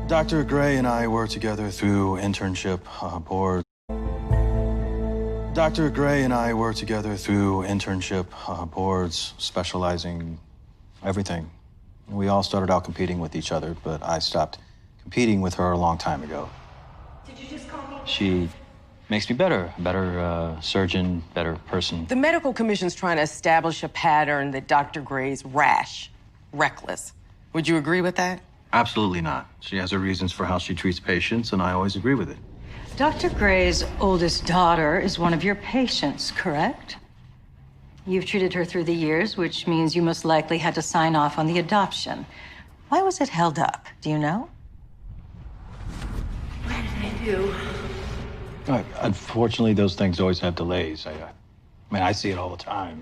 Dr. Grey and I were together through internship board. Dr. Grey and I were together through internship boards, specializing everything. We all started out competing with each other, but I stopped competing with her a long time ago. Did you just call me? She makes me better, surgeon, better person. The medical commission's trying to establish a pattern that Dr. Grey's rash, reckless. Would you agree with that? Absolutely not. She has her reasons for how she treats patients, and I always agree with it. Dr. Grey's oldest daughter is one of your patients, correct? You've treated her through the years, which means you most likely had to sign off on the adoption. Why was it held up? Do you know? What did I do? Unfortunately, those things always have delays. I mean, I see it all the time.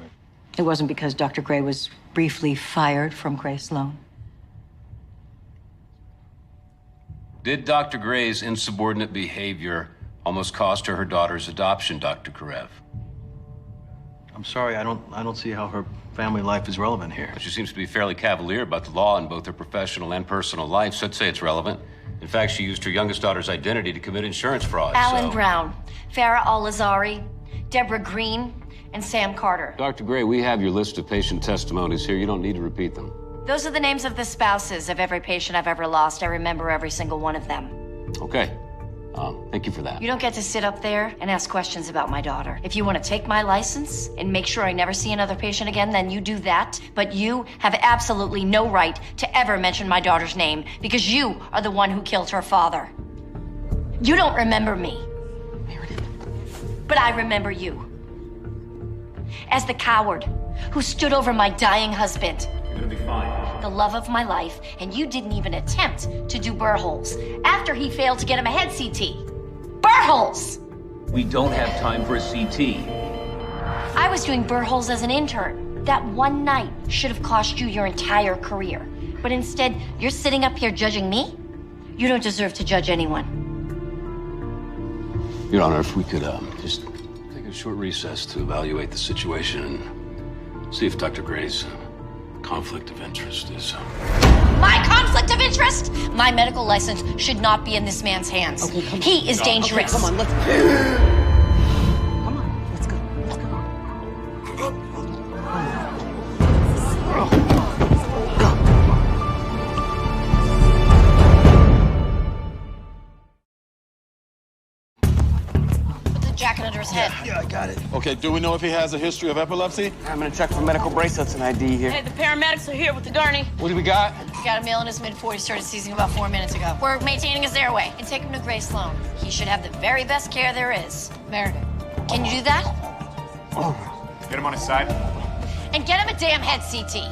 It wasn't because Dr. Grey was briefly fired from Grey Sloan. Did Dr. Grey's insubordinate behavior almost cost her daughter's adoption, Dr. Karev? I'm sorry, I don't see how her family life is relevant here. She seems to be fairly cavalier about the law in both her professional and personal life, so I'd say it's relevant. In fact, she used her youngest daughter's identity to commit insurance fraud. Alan Brown, Farah Al-Azari, Deborah Green, and Sam Carter. Dr. Grey, we have your list of patient testimonies here. You don't need to repeat them. Those are the names of the spouses of every patient I've ever lost. I remember every single one of them. Okay. Thank you for that. You don't get to sit up there and ask questions about my daughter. If you want to take my license and make sure I never see another patient again, then you do that. But you have absolutely no right to ever mention my daughter's name because you are the one who killed her father. You don't remember me. Meredith. But I remember you. As the coward who stood over my dying husband. You're gonna be fine. The love of my life, and you didn't even attempt to do burr holes after he failed to get him a head CT. Burr holes! We don't have time for a CT. I was doing burr holes as an intern. That one night should have cost you your entire career. But instead, you're sitting up here judging me? You don't deserve to judge anyone. Your Honor, if we could just take a short recess to evaluate the situation and see if Dr. Grey's conflict of interest is... My conflict of interest? My medical license should not be in this man's hands. Okay, come on. He is dangerous. Okay, come on, let's... Come on, let's go. Let's go. Put the jacket under his head. Yeah, I got it. Okay, do we know if he has a history of epilepsy? I'm gonna check for medical bracelets and ID here. Hey, the paramedics are here with the gurney. What do we got? Got a male in his mid-40s, started seizing about 4 minutes ago. We're maintaining his airway and take him to Grey Sloan. He should have the very best care there is. Meredith, can you do that? Get him on his side. And get him a damn head CT.